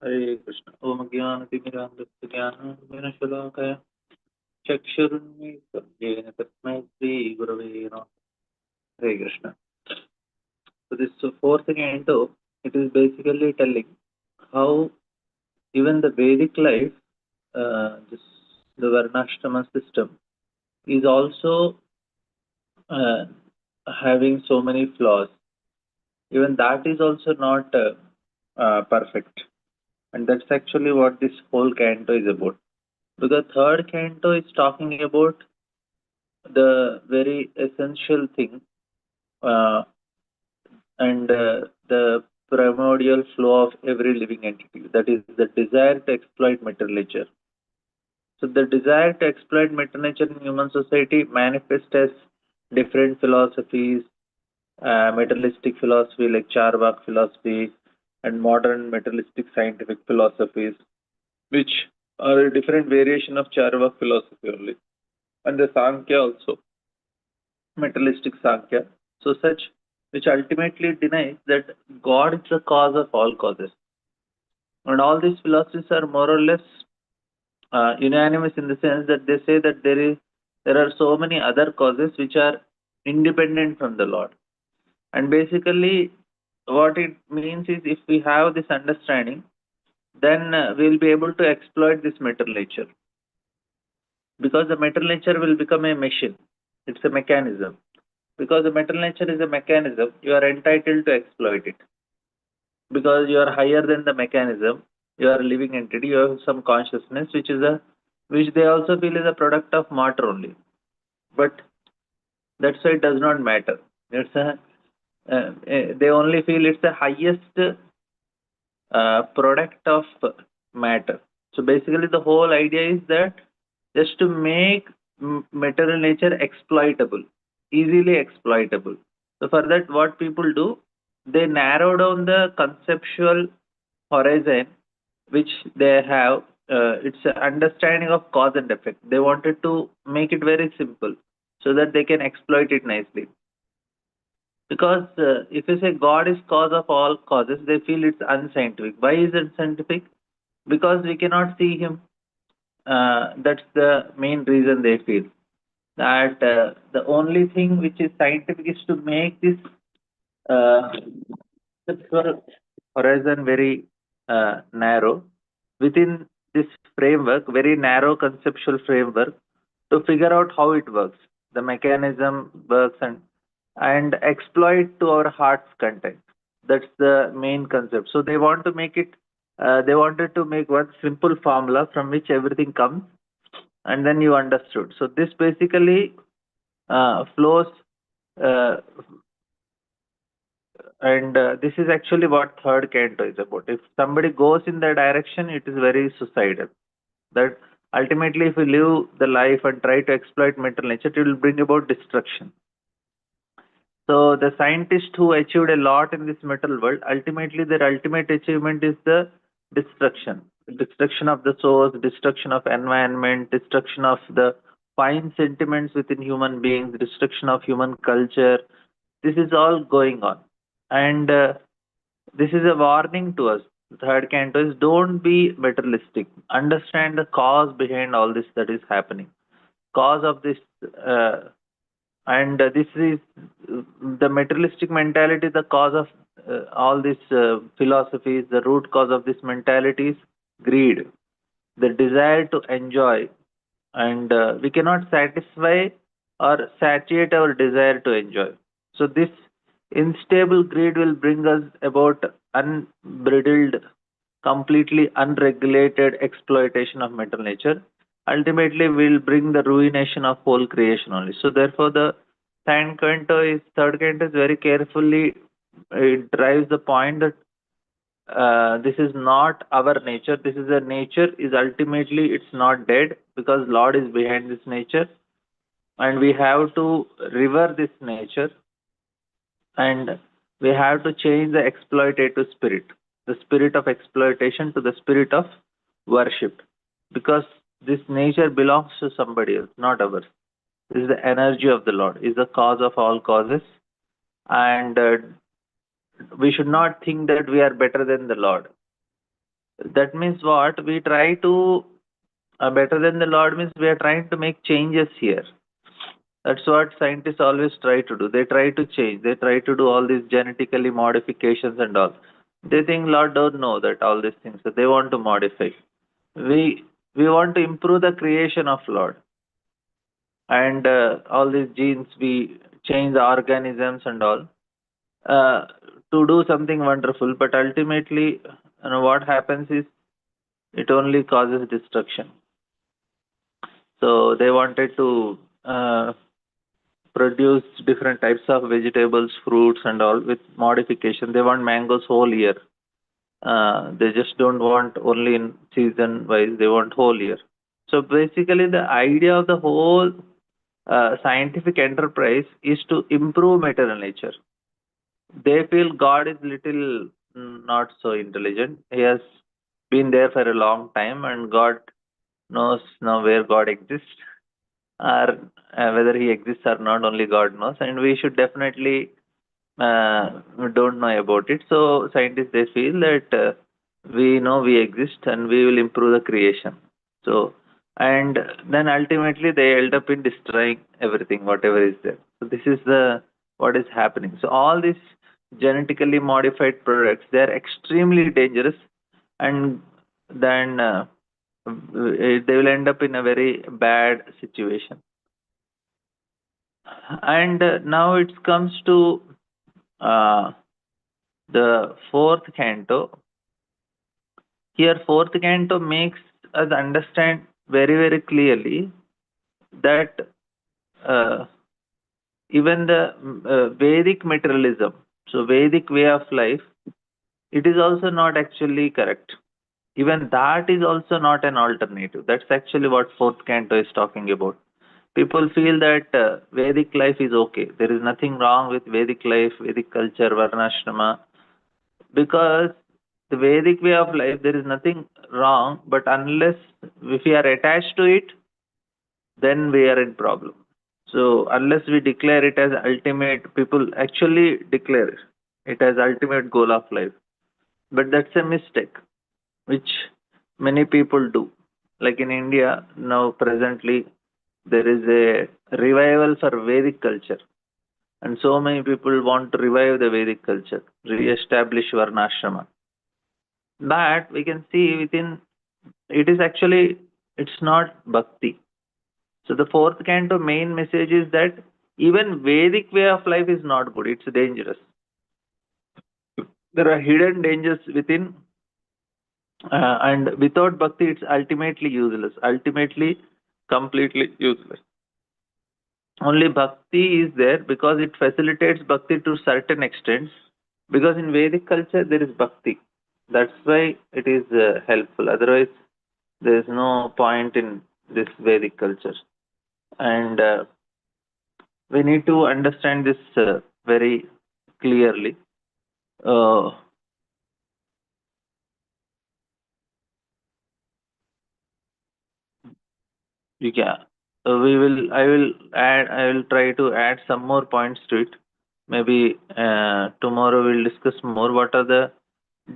हरे कृष्ण। ओम ज्ञानतिमिरान्धस्य ज्ञानाञ्जनशलाकया चक्षुरुन्मीलितं येन तस्मै श्रीगुरवे नमः। Hare Krishna. So this fourth canto, it is basically telling how even the Vedic life, this the Varnashrama system, is also uh, having so many flaws. Even that is also not perfect, and that's actually what this whole canto is about. So the third canto is talking about the very essential thing, uh, and the primordial flow of every living entity, that is the desire to exploit material nature. So the desire to exploit material nature in human society manifests as different philosophies, materialistic philosophy like Charvak philosophy and modern materialistic scientific philosophies, which are a different variation of Charvak philosophy only. And the Sankhya also, materialistic Sankhya. So such which ultimately denies that God is the cause of all causes. And all these philosophies are more or less unanimous in the sense that they say that there are so many other causes which are independent from the Lord. And basically, what it means is if we have this understanding, then we'll be able to exploit this material nature, because the material nature will become a machine. It's a mechanism. Because the material nature is a mechanism, you are entitled to exploit it. Because you are higher than the mechanism, you are a living entity, you have some consciousness, which they also feel is a product of matter only. But that's why it does not matter. They only feel it's the highest product of matter. So basically, the whole idea is that just to make material nature exploitable, easily exploitable. So for that, what people do, they narrow down the conceptual horizon which they have. It's an understanding of cause and effect. They wanted to make it very simple so that they can exploit it nicely. Because if you say God is cause of all causes, they feel it's unscientific. Why is it scientific? Because we cannot see him. That's the main reason they feel that the only thing which is scientific is to make this uh, conceptual horizon very narrow. Within this framework, very narrow conceptual framework, to figure out how it works, the mechanism works, and exploit to our heart's content. That's the main concept. So they want to make it. They wanted to make one simple formula from which everything comes, and then you understood. So this basically flows, uh, and this is actually what third canto is about. If somebody goes in that direction, it is very suicidal. That ultimately, if we live the life and try to exploit mental nature, it will bring about destruction. So the scientists who achieved a lot in this metal world, ultimately their ultimate achievement is the destruction. Destruction of the source, destruction of environment, destruction of the fine sentiments within human beings, destruction of human culture. This is all going on. And this is a warning to us. The third canto is don't be materialistic. Understand the cause behind all this that is happening. Cause of this uh, and this is the materialistic mentality, the cause of all these philosophies. The root cause of this mentality is greed, the desire to enjoy, and we cannot satisfy or satiate our desire to enjoy. So this unstable greed will bring us about unbridled, completely unregulated exploitation of mental nature. Ultimately will bring the ruination of whole creation only. So therefore the third canto is very carefully, it drives the point that this is not our nature. This is a nature is ultimately it's not dead, because Lord is behind this nature, and we have to revere this nature, and we have to change the exploitative spirit, the spirit of exploitation, to the spirit of worship, because this nature belongs to somebody else, not ours. This is the energy of the Lord, is the cause of all causes, and we should not think that we are better than the Lord. That means what? We try to better than the Lord means we are trying to make changes here. That's what scientists always try to do. They try to change. They try to do all these genetically modifications and all. They think Lord don't know that all these things. So they want to modify. We want to improve the creation of Lord, and all these genes we change the organisms and all uh, to do something wonderful. But ultimately, what happens is it only causes destruction. So they wanted to produce different types of vegetables, fruits, and all with modification. They want mangoes whole year. They just don't want only in season wise. They want whole year. So basically, the idea of the whole scientific enterprise is to improve material nature. They feel God is little not so intelligent. He has been there for a long time, and God knows now where God exists, or whether He exists or not. Only God knows, and we should definitely don't know about it. So scientists they feel that we know we exist and we will improve the creation. So and then ultimately they end up in destroying everything, whatever is there. So this is the what is happening. So all these genetically modified products they are extremely dangerous, and then they will end up in a very bad situation. And now it comes to uh, the fourth canto. Here, fourth canto makes us understand very, very clearly that uh, even the Vedic materialism, so Vedic way of life, it is also not actually correct. Even that is also not an alternative. That's actually what fourth canto is talking about. People feel that Vedic life is okay. There is nothing wrong with Vedic life, Vedic culture, Varnashrama, because the Vedic way of life, there is nothing wrong, but unless if we are attached to it, then we are in problem. So unless we declare it as ultimate, people actually declare it as ultimate goal of life. But that's a mistake, which many people do. Like in India, now presently, there is a revival for Vedic culture. And so many people want to revive the Vedic culture, re-establish Varnashrama. But we can see within it is actually it's not bhakti. So the fourth canto main message is that even Vedic way of life is not good. It's dangerous. There are hidden dangers within, and without bhakti, it's ultimately useless. Ultimately, completely useless. Only bhakti is there because it facilitates bhakti to certain extents. Because in Vedic culture there is bhakti. That's why it is helpful. Otherwise, there is no point in this Vedic culture. And we need to understand this very clearly. Uh, yeah, we will. I will add. I will try to add some more points to it. Maybe tomorrow we'll discuss more. What are the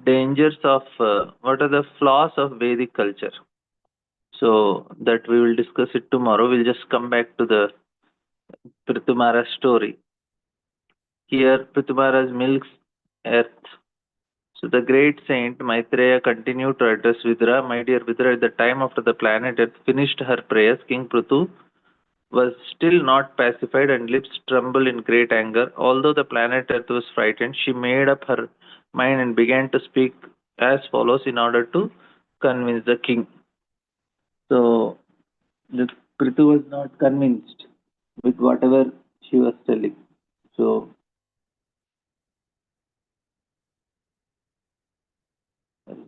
dangers of? What are the flaws of Vedic culture? So that we will discuss it tomorrow. We'll just come back to the Prithumara story. Here, Prithumara milks earth. So the great saint Maitreya continued to address Vidura. My dear Vidura, at the time after the planet Earth finished her prayers, King Prithu was still not pacified and lips trembled in great anger. Although the planet Earth was frightened, she made up her mind and began to speak as follows in order to convince the king. So the Prithu was not convinced with whatever she was telling. So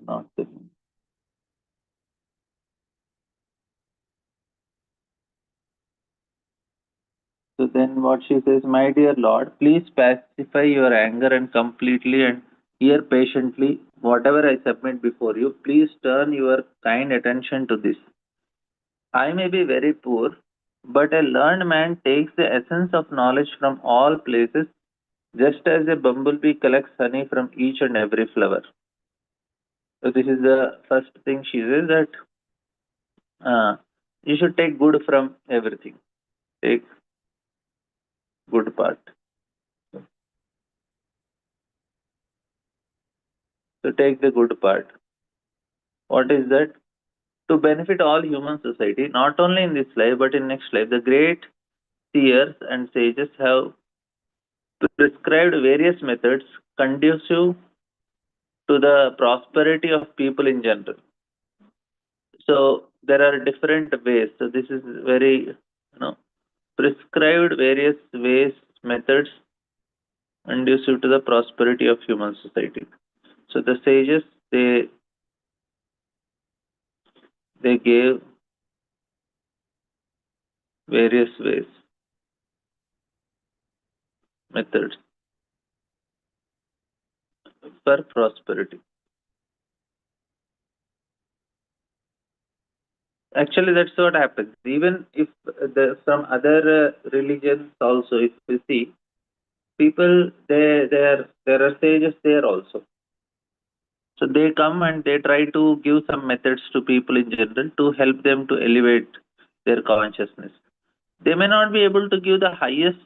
not convinced. So then what she says, my dear Lord, please pacify your anger and completely and hear patiently whatever I submit before you. Please turn your kind attention to this. I may be very poor, but a learned man takes the essence of knowledge from all places, just as a bumblebee collects honey from each and every flower. So this is the first thing she says, that you should take good from everything. Take good part. So take the good part. What is that? To benefit all human society, not only in this life but in next life, the great seers and sages have prescribed various methods conducive to the prosperity of people in general. So there are different ways. So this is very, prescribed various ways, methods conducive to the prosperity of human society. So the sages, they gave various ways, methods for prosperity. Actually, that's what happens. Even if some other religions also, if we see, people, there are sages there also. So they come and they try to give some methods to people in general to help them to elevate their consciousness. They may not be able to give the highest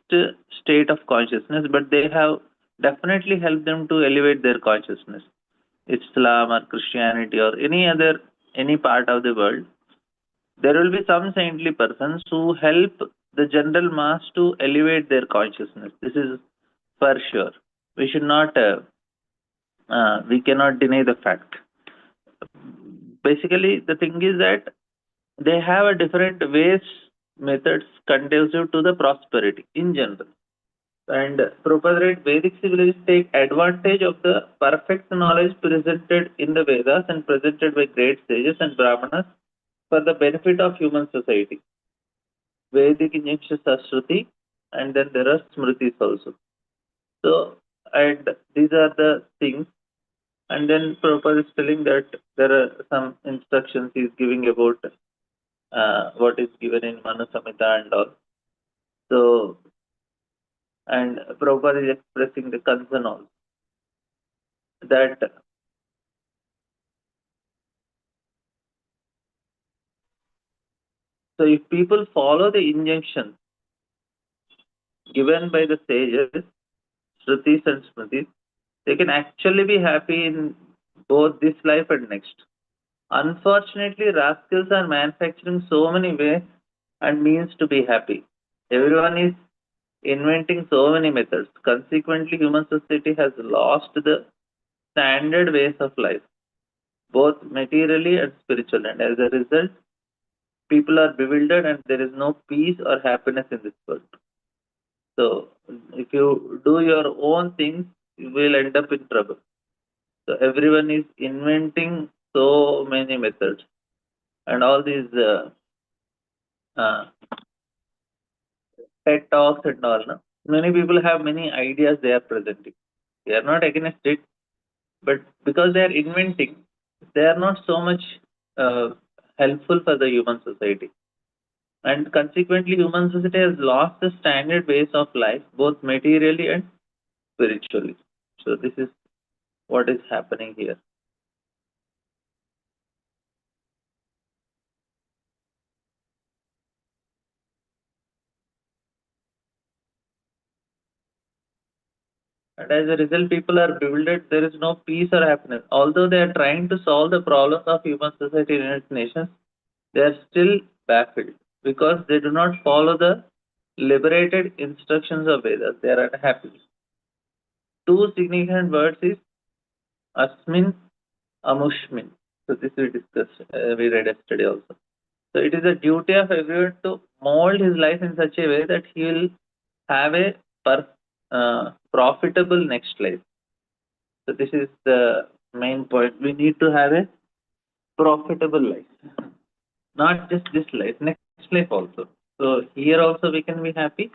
state of consciousness, but they have definitely helped them to elevate their consciousness. Islam or Christianity or any part of the world, there will be some saintly persons who help the general mass to elevate their consciousness. This is for sure. We should not, we cannot deny the fact. Basically, the thing is that they have a different ways, methods conducive to the prosperity in general. And Prabhupada, Vedic civilizations take advantage of the perfect knowledge presented in the Vedas and presented by great sages and Brahmanas for the benefit of human society. Vedic injunctions are Shruti, and then there are Smritis also. So, and these are the things. And then Prabhupada is telling that there are some instructions he is giving about what is given in Manu Samhita and all. So, and Prabhupada is expressing the concern also that so if people follow the injunctions given by the sages, Shrutis and Smritis, they can actually be happy in both this life and next. Unfortunately, rascals are manufacturing so many ways and means to be happy. Everyone is inventing so many methods. Consequently, human society has lost the standard ways of life, both materially and spiritually. And as a result, people are bewildered and there is no peace or happiness in this world. So, if you do your own things, you will end up in trouble. So, everyone is inventing so many methods and all these uh, TED talks and all. No? Many people have many ideas they are presenting. They are not against it, but because they are inventing, they are not so much uh, helpful for the human society. And consequently, human society has lost the standard ways of life, both materially and spiritually. So this is what is happening here. And as a result, people are bewildered. There is no peace or happiness. Although they are trying to solve the problems of human society in its nations, they are still baffled because they do not follow the liberated instructions of Vedas. They are unhappy. Two significant words is Asmin, Amushmin. So this we discussed, we read yesterday also. So it is a duty of everyone to mold his life in such a way that he will have a profitable next life. So this is the main point. We need to have a profitable life, not just this life, next life also. So here also we can be happy.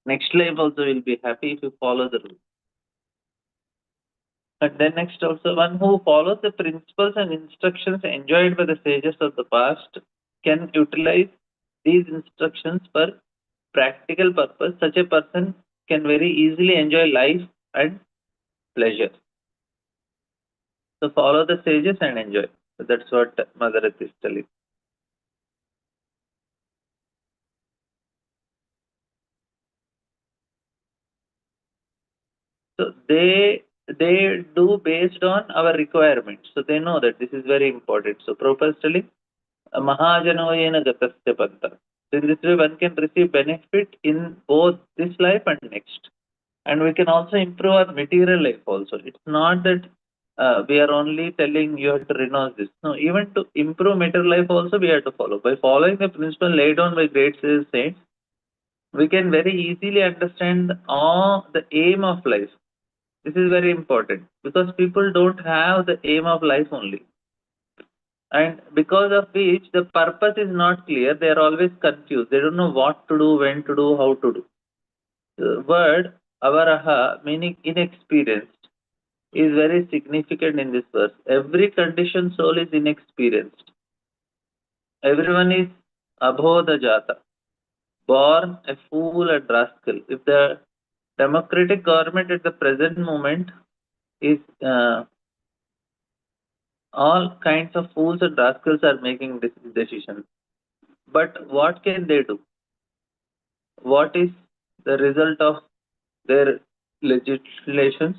Next life also will be happy if you follow the rules. And then next also, one who follows the principles and instructions enjoyed by the sages of the past can utilize these instructions for practical purpose. Such a person can very easily enjoy life and pleasure. So follow the sages and enjoy. So that's what Mother Earth is telling. So they do based on our requirements. So they know that this is very important. So Prabhupada is telling Mahajanoyena Gatasya Panta. So in this way one can receive benefit in both this life and next. And we can also improve our material life also. It's not that we are only telling you have to renounce this. No, even to improve material life also we have to follow. By following the principle laid down by great saints, we can very easily understand all the aim of life. This is very important because people don't have the aim of life only. And because of which the purpose is not clear, they are always confused. They don't know what to do, when to do, how to do. The word avaraha, meaning inexperienced, is very significant in this verse. Every conditioned soul is inexperienced. Everyone is abhodha jata, born a fool and rascal. If the democratic government at the present moment is all kinds of fools and rascals are making this decisions. But what can they do? What is the result of their legislations?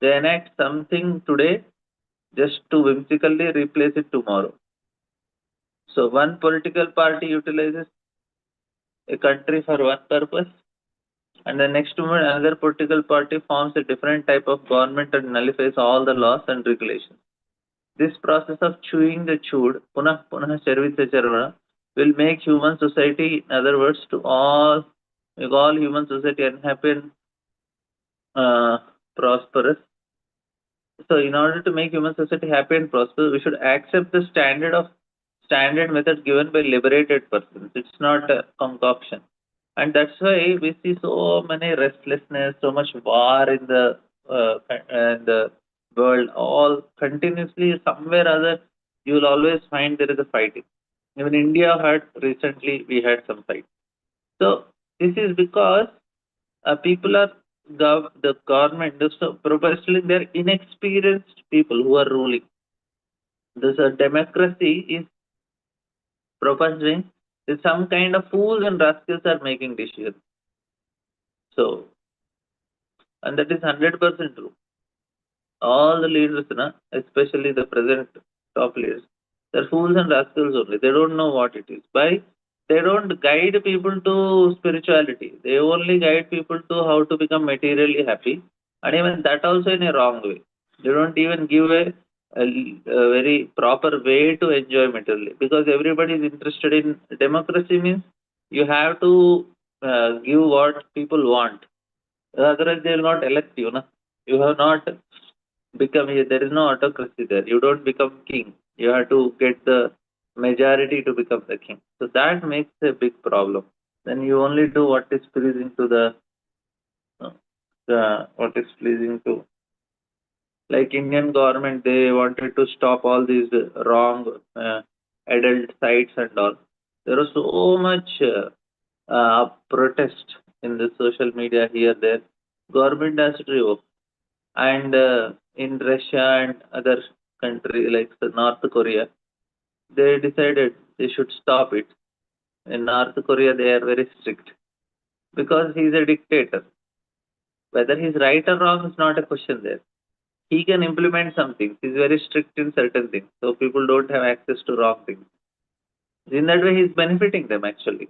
They enact something today just to whimsically replace it tomorrow. So one political party utilizes a country for one purpose, and the next moment another political party forms a different type of government and nullifies all the laws and regulations. This process of chewing the chewed, punah punah charvita charvana, will make human society, in other words, make all human society unhappy and prosperous. So in order to make human society happy and prosperous, we should accept the standard method given by liberated persons. It's not a concoction. And that's why we see so many restlessness, so much war in the world. All continuously, somewhere or other, you will always find there is a fighting. Even India had recently we had some fight. So this is because people are the government. So probably they're inexperienced people who are ruling. This democracy is proposing that some kind of fools and rascals are making decisions. So, and that is 100% true. All the leaders, especially the present top leaders, they're fools and rascals only. They don't know what it is. They don't guide people to spirituality. They only guide people to how to become materially happy, and even that also in a wrong way. They don't even give a very proper way to enjoy materially because everybody is interested in democracy means you have to give what people want. Otherwise, they will not elect you. Na? You have not become here. There is no autocracy there. You don't become king. You have to get the majority to become the king. So that makes a big problem. Then you only do what is pleasing to what is pleasing to, like Indian government. They wanted to stop all these wrong adult sites and all. There was so much protest in the social media here there. Government has to revoke. And in Russia and other countries like North Korea, they decided they should stop it. In North Korea, they are very strict because he's a dictator. Whether he's right or wrong is not a question there. He can implement some things. He's very strict in certain things, so people don't have access to wrong things. In that way, he's benefiting them actually,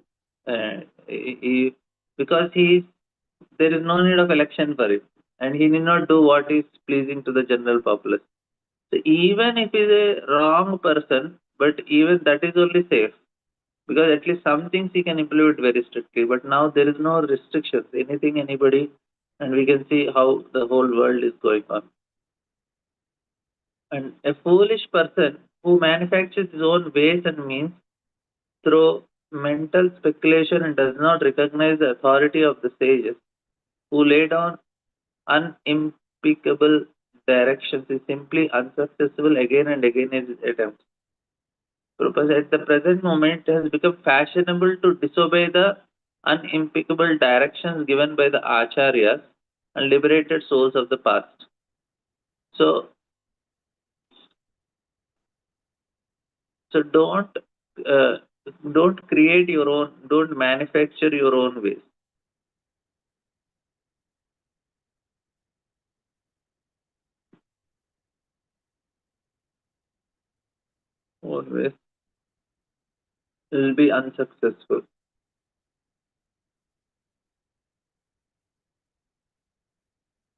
because there is no need of election for it, and he need not do what is pleasing to the general populace. So even if he's a wrong person, but even that is only safe because at least some things he can implement very strictly. But now there is no restrictions, anything, anybody, and we can see how the whole world is going on. And a foolish person who manufactures his own ways and means through mental speculation and does not recognize the authority of the sages who lay down unimpeachable directions is simply unsuccessful again and again in his attempts. Because at the present moment it has become fashionable to disobey the unimpeachable directions given by the acharyas and liberated souls of the past. So So don't create your own, don't manufacture your own ways. Own ways will be unsuccessful.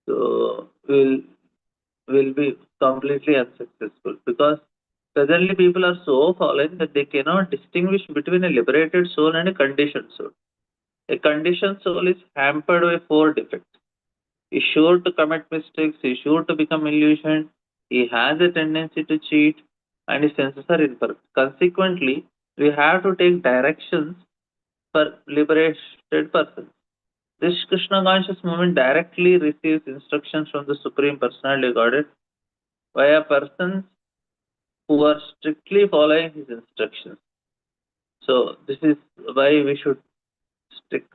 So will be completely unsuccessful because presently people are so fallen that they cannot distinguish between a liberated soul and a conditioned soul. A conditioned soul is hampered by four defects. He's sure to commit mistakes, he's sure to become illusioned, he has a tendency to cheat, and his senses are imperfect. Consequently, we have to take directions for liberated persons. This Krishna conscious movement directly receives instructions from the Supreme Personality Godhead via persons who are strictly following his instructions. So this is why we should stick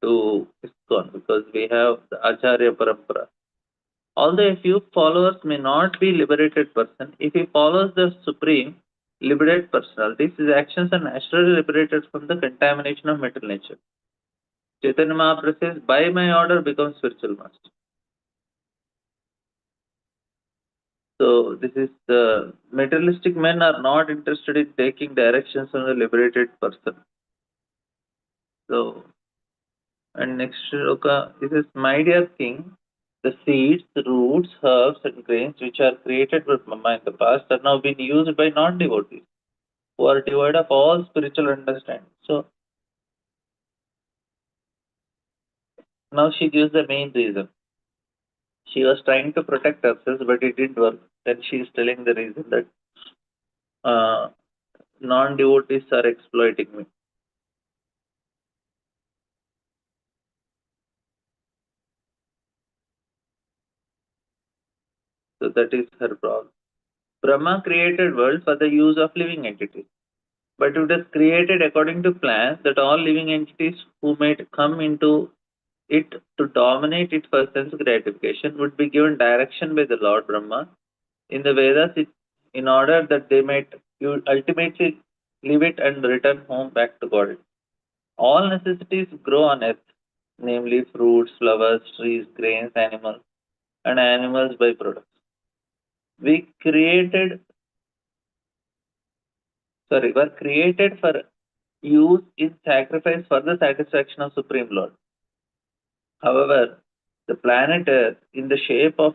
to ISKCON, because we have the Acharya Parampara. Although a few followers may not be liberated person, if he follows the Supreme liberated personality, his actions are naturally liberated from the contamination of material nature. Chaitanya Mahaprabhu says, by my order become spiritual master. So this is the materialistic men are not interested in taking directions from the liberated person. So, and next shloka, this is, my dear king, the seeds, the roots, herbs, and grains which are created by Brahma in the past are now being used by non-devotees who are devoid of all spiritual understanding. So now she gives the main reason. She was trying to protect herself, but it didn't work. Then she is telling the reason that non-devotees are exploiting me. So that is her problem. Brahma created world for the use of living entities, but it was created according to plans that all living entities who might come into it to dominate it for sense gratification would be given direction by the Lord Brahma in the Vedas in order that they might ultimately leave it and return home back to God. All necessities grow on earth, namely fruits, flowers, trees, grains, animals, and animals byproducts. We created, were created for use in sacrifice for the satisfaction of Supreme Lord. However, the planet Earth, in the shape of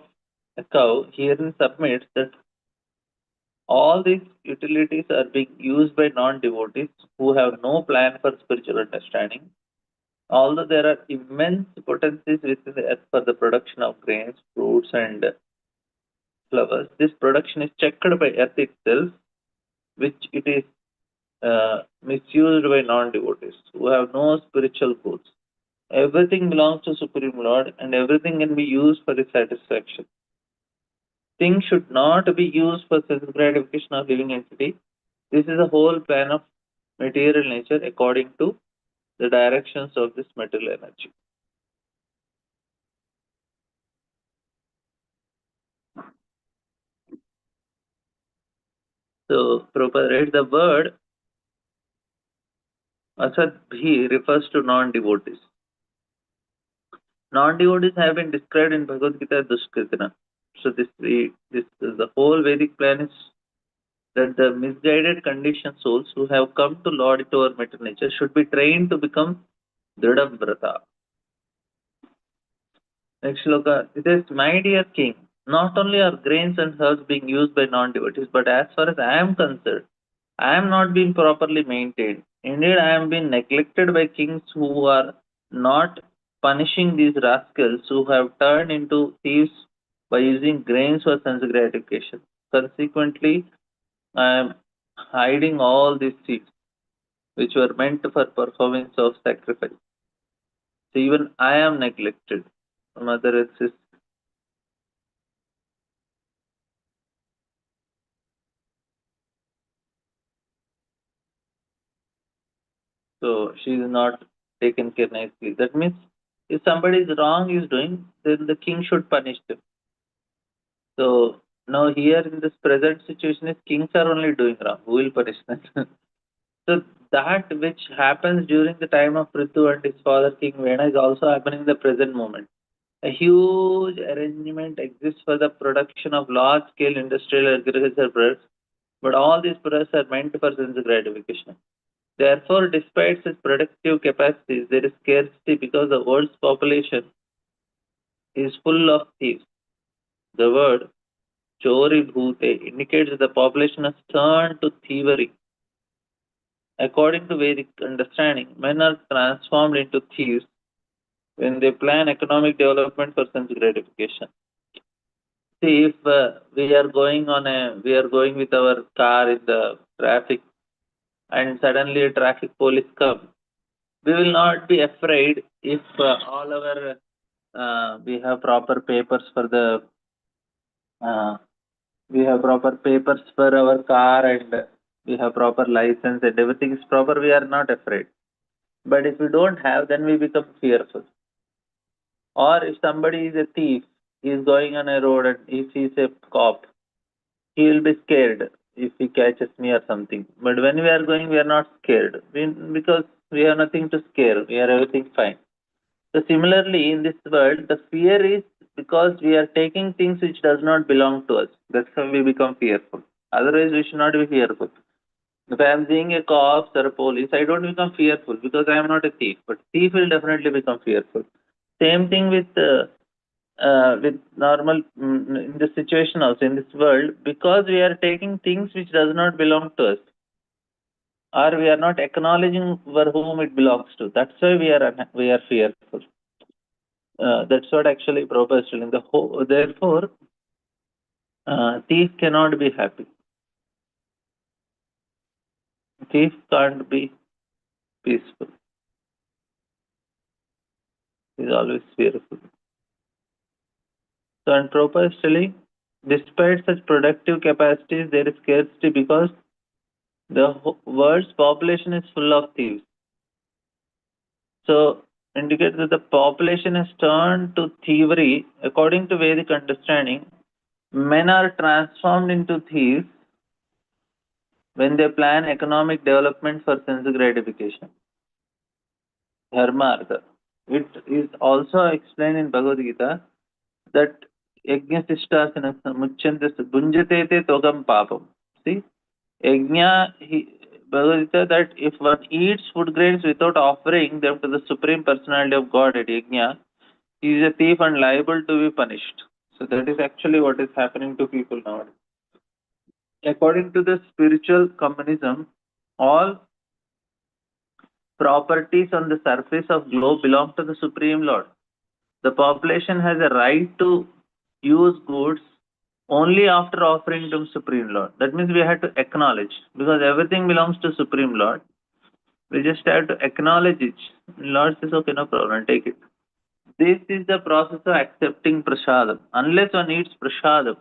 a cow, herein submits that all these utilities are being used by non-devotees who have no plan for spiritual understanding. Although there are immense potencies within the earth for the production of grains, fruits, and flowers, this production is checked by earth itself, which it is misused by non-devotees who have no spiritual goals. Everything belongs to Supreme Lord and everything can be used for his satisfaction. Things should not be used for sense gratification of living entity. This is the whole plan of material nature according to the directions of this material energy. So, Prabhupada, the word Asadbhi refers to non-devotees. Non-devotees have been described in Bhagavad Gita as Dushkritana. So the whole Vedic plan is that the misguided conditioned souls who have come to lord it over material nature should be trained to become Dridamvrata. Next shloka, it says, my dear king, not only are grains and herbs being used by non-devotees, but as far as I am concerned, I am not being properly maintained. Indeed, I am being neglected by kings who are not punishing these rascals who have turned into thieves by using grains for sense gratification. Consequently, I am hiding all these seeds which were meant for performance of sacrifice. So even I am neglected. Mother exists. So she is not taken care nicely. That means if somebody is wrong is doing, then the king should punish them. So Now here in this present situation is kings are only doing wrong. Who will punish them? So that which happens during the time of Prithu and his father King Vena is also happening in the present moment. A huge arrangement exists for the production of large-scale industrial agriculture products, but all these products are meant for sense gratification. Therefore, despite such productive capacities, there is scarcity because the world's population is full of thieves. The word chori bhute indicates that the population has turned to thievery. According to Vedic understanding, men are transformed into thieves when they plan economic development for sense gratification. See, if we are going with our car in the traffic, and suddenly a traffic police come, we will not be afraid if all our we have proper papers for the uh, we have proper papers for our car and we have proper license and everything is proper. We are not afraid. But if we don't have, then we become fearful. Or if somebody is a thief, he is going on a road and if he is a cop, he will be scared if he catches me or something. But when we are going, we are not scared because we have nothing to scare. We are everything fine. So similarly, in this world, the fear is because we are taking things which does not belong to us. That's how we become fearful. Otherwise, we should not be fearful. If I am seeing a cops or a police, I don't become fearful because I am not a thief. But thief will definitely become fearful. Same thing with normal in this situation also in this world because we are taking things which does not belong to us or we are not acknowledging for whom it belongs to. That's why we are fearful. That's what actually Prabhupada is telling. Therefore, thief cannot be happy. Thief can't be peaceful. He's always fearful. So, and Prabhupada is telling, despite such productive capacities, there is scarcity because the world's population is full of thieves. So, indicates that the population has turned to thievery. According to Vedic understanding, men are transformed into thieves when they plan economic development for sense gratification. Dharmartha. It is also explained in Bhagavad Gita that yajnasishtasana muchantas bunjatete togam papam. See, yajna, Bhagavad Gita that if one eats food grains without offering them to the Supreme Personality of God at yajna, he is a thief and liable to be punished. So that is actually what is happening to people nowadays. According to the spiritual communism, all properties on the surface of globe belong to the Supreme Lord. The population has a right to use goods only after offering to Supreme Lord. That means we have to acknowledge because everything belongs to Supreme Lord. We just have to acknowledge it. Lord says, okay, no problem, take it. This is the process of accepting prasadam. Unless one eats prasadam,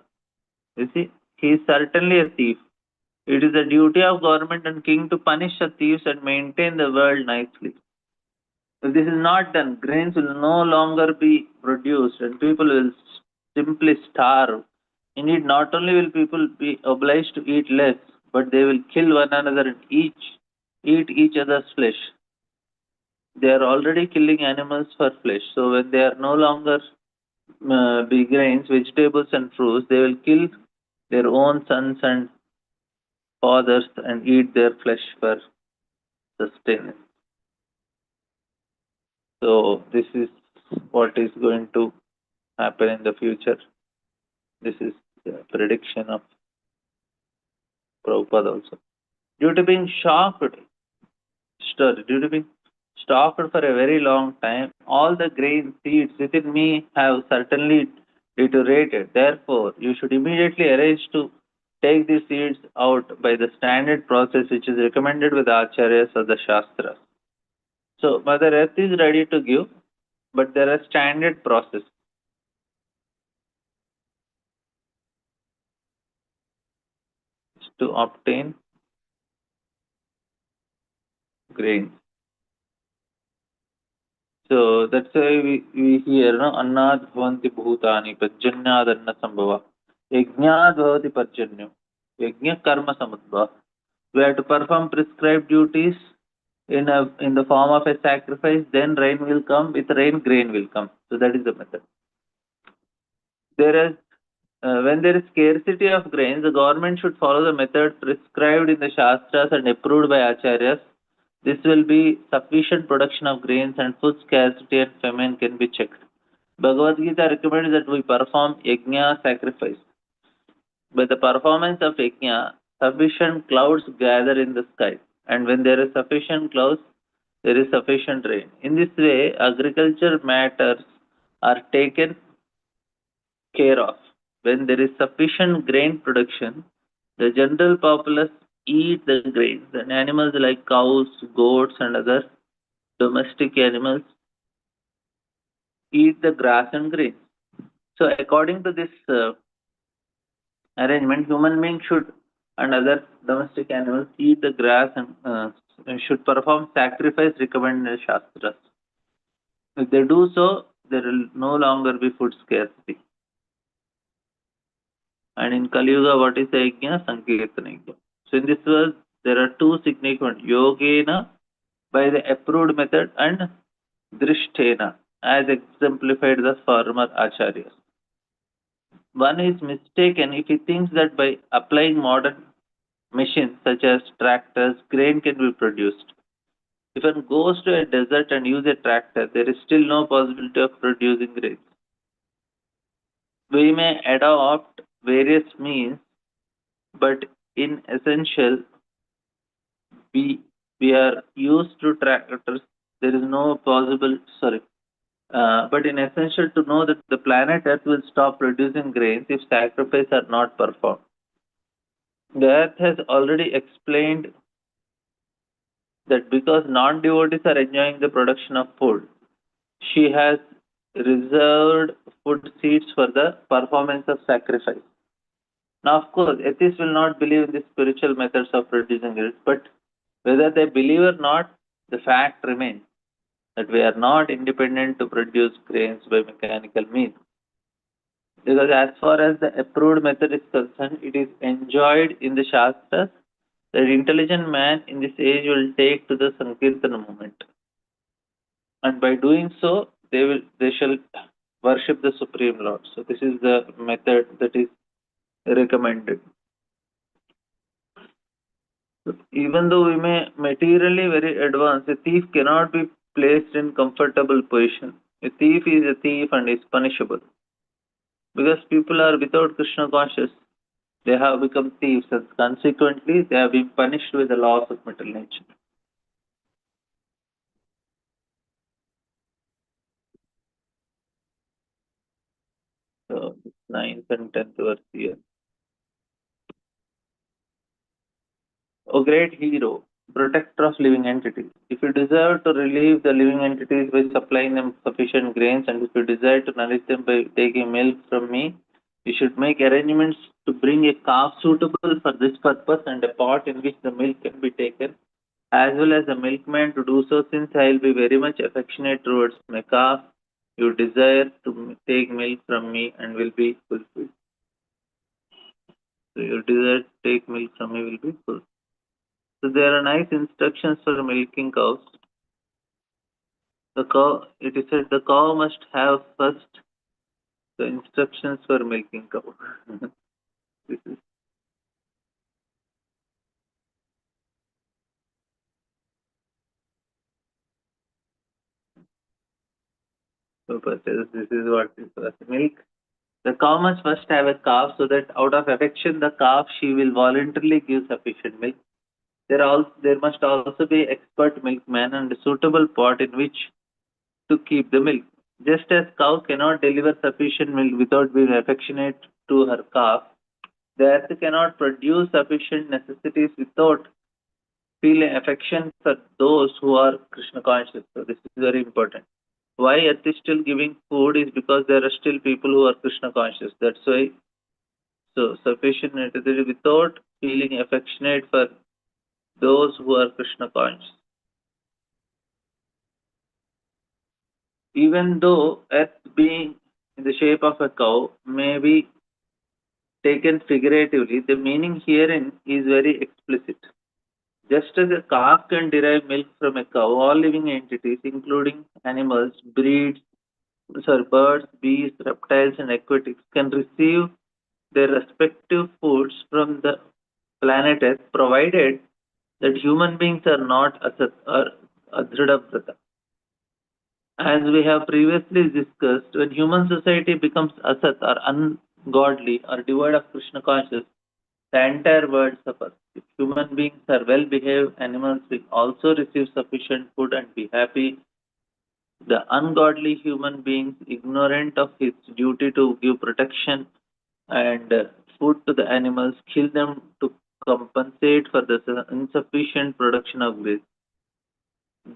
you see, he is certainly a thief. It is the duty of government and king to punish the thieves and maintain the world nicely. If this is not done, grains will no longer be produced and people will simply starve. Indeed, not only will people be obliged to eat less, but they will kill one another and eat each other's flesh. They are already killing animals for flesh. So when they are no longer be grains, vegetables and fruits, they will kill their own sons and fathers and eat their flesh for sustenance. So this is what is going to happen in the future. This is the prediction of Prabhupada also. Due to being due to being stocked for a very long time, all the grain seeds within me have certainly deteriorated. Therefore, you should immediately arrange to take these seeds out by the standard process which is recommended with the Acharyas or the Shastras. So, Mother Earth is ready to give, but there are standard processes to obtain grains. So that's why we hear no annad bhavanti bhutani pajanyad anna sambhava. Yajna bhavati parjanyo. Yajna karma samudva. We have to perform prescribed duties in the form of a sacrifice, then rain will come, with rain grain will come. So that is the method. There is when there is scarcity of grains, the government should follow the method prescribed in the Shastras and approved by Acharyas. This will be sufficient production of grains and food scarcity and famine can be checked. Bhagavad Gita recommends that we perform yajna sacrifice. By the performance of yajna, sufficient clouds gather in the sky. And when there is sufficient clouds, there is sufficient rain. In this way, agriculture matters are taken care of. When there is sufficient grain production, the general populace eat the grains, and animals like cows, goats, and other domestic animals eat the grass and grain. So, according to this arrangement, human beings should and other domestic animals eat the grass and should perform sacrifice recommended in the Shastras. If they do so, there will no longer be food scarcity. And in Kali Yuga, what is the yajna? Sankirtana yajna. So in this verse, there are two significant yogena by the approved method and drishtena as exemplified the former acharyas. One is mistaken if he thinks that by applying modern machines such as tractors, grain can be produced. If one goes to a desert and use a tractor, there is still no possibility of producing grains. We may adopt various means, but in essential, we are used to tractors. There is no possible but in essential to know that the planet Earth will stop producing grains if sacrifice are not performed. The Earth has already explained that because non-devotees are enjoying the production of food, she has reserved food seeds for the performance of sacrifice. Now, of course, atheists will not believe in the spiritual methods of producing grains, but whether they believe or not, the fact remains that we are not independent to produce grains by mechanical means. Because as far as the approved method is concerned, it is enjoyed in the Shastras that intelligent man in this age will take to the Sankirtana movement. And by doing so, they shall worship the Supreme Lord. So this is the method that is recommended. So even though we may materially very advanced, a thief cannot be placed in comfortable position. A thief is a thief and is punishable. Because people are without Krishna conscious, they have become thieves and consequently they have been punished with the laws of material nature. So 9th and 10th verse here. O great hero, protector of living entities, if you desire to relieve the living entities by supplying them sufficient grains, and if you desire to nourish them by taking milk from me, you should make arrangements to bring a calf suitable for this purpose and a pot in which the milk can be taken, as well as the milkman to do so, since I will be very much affectionate towards my calf. You desire to take milk from me and will be fulfilled. So your desire to take milk from me will be fulfilled. So there are nice instructions for milking cows. The cow, it is said the cow must have first the instructions for milking cow. This is so this is what is milk. The cow must first have a calf so that out of affection the calf she will voluntarily give sufficient milk. There must also be expert milkman and a suitable pot in which to keep the milk. Just as cow cannot deliver sufficient milk without being affectionate to her calf, the earth cannot produce sufficient necessities without feeling affection for those who are Krishna conscious. So this is very important. Why earth is still giving food is because there are still people who are Krishna conscious. That's why so sufficient necessity without feeling affectionate for those who are Krishna conscious. Even though earth being in the shape of a cow may be taken figuratively, the meaning herein is very explicit. Just as a calf can derive milk from a cow, all living entities, including animals, birds, bees, reptiles, and aquatics, can receive their respective foods from the planet Earth, provided that human beings are not asat or adridavrata. As we have previously discussed, when human society becomes asat or ungodly or devoid of Krishna consciousness, the entire world suffers. If human beings are well behaved, animals will also receive sufficient food and be happy. The ungodly human beings, ignorant of his duty to give protection and food to the animals, kill them to compensate for the insufficient production of grace.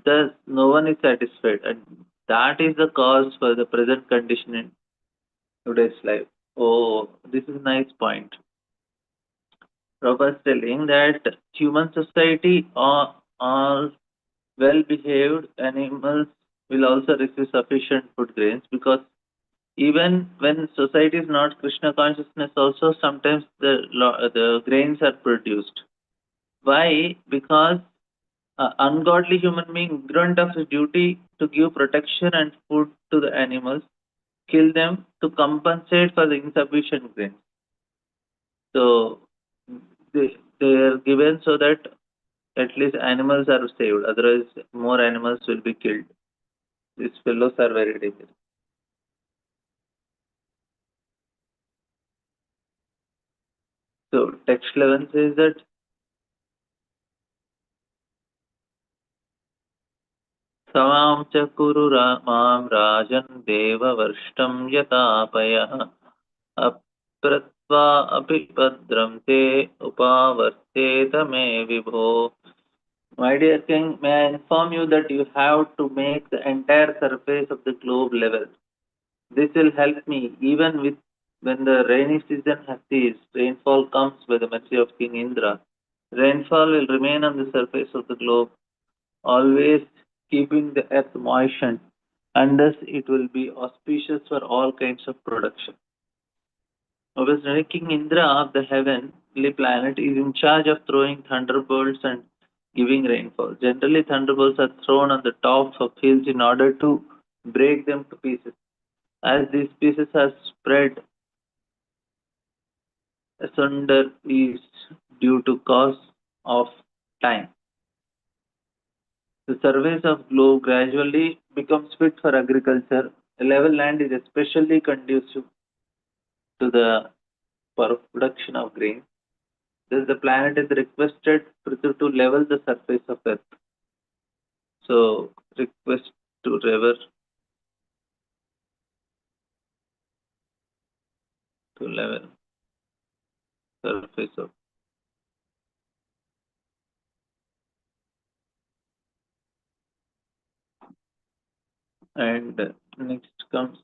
Thus, no one is satisfied, and that is the cause for the present condition in today's life. Oh, this is a nice point. Prabhupada is telling that human society or all well-behaved animals will also receive sufficient food grains, because even when society is not Krishna consciousness, also sometimes the grains are produced. Why? Because ungodly human being, ignorant of his duty to give protection and food to the animals, kill them to compensate for the insufficient grains. So they are given so that at least animals are saved. Otherwise, more animals will be killed. These fellows are very dangerous. So text 11 says that समां च कुरु मां राजन् देववर्ष्टं यतापयः अप्रत्वा अपि भद्रं ते उपावर्तेत मे विभो. My dear king, may I inform you that you have to make the entire surface of the globe level. This will help me even with when the rainy season has ceased. Rainfall comes by the mercy of King Indra. Rainfall will remain on the surface of the globe, always keeping the earth moistened, and thus it will be auspicious for all kinds of production. Obviously, King Indra of the heavenly planet is in charge of throwing thunderbolts and giving rainfall. Generally, thunderbolts are thrown on the tops of hills in order to break them to pieces. As these pieces are spread asunder is due to cause of time. The surface of globe gradually becomes fit for agriculture. A level land is especially conducive to the production of grain. Thus, the planet is requested to level the surface of Earth. So, request to level surface of. And next comes,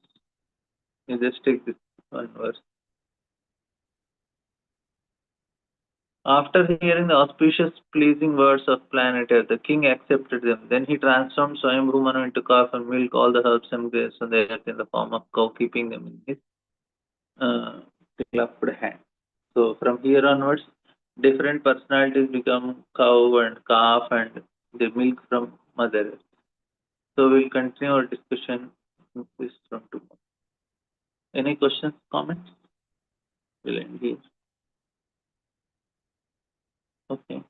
you just take this one verse. After hearing the auspicious, pleasing words of planet Earth, the king accepted them. Then he transformed Swayambhu Manu into calf and milk all the herbs and grains on the earth in the form of cow, keeping them in his uh, clubbed hand. So from here onwards, different personalities become cow and calf and they milk from mother. So we'll continue our discussion this from tomorrow. Any questions, comments? We'll end here. Okay.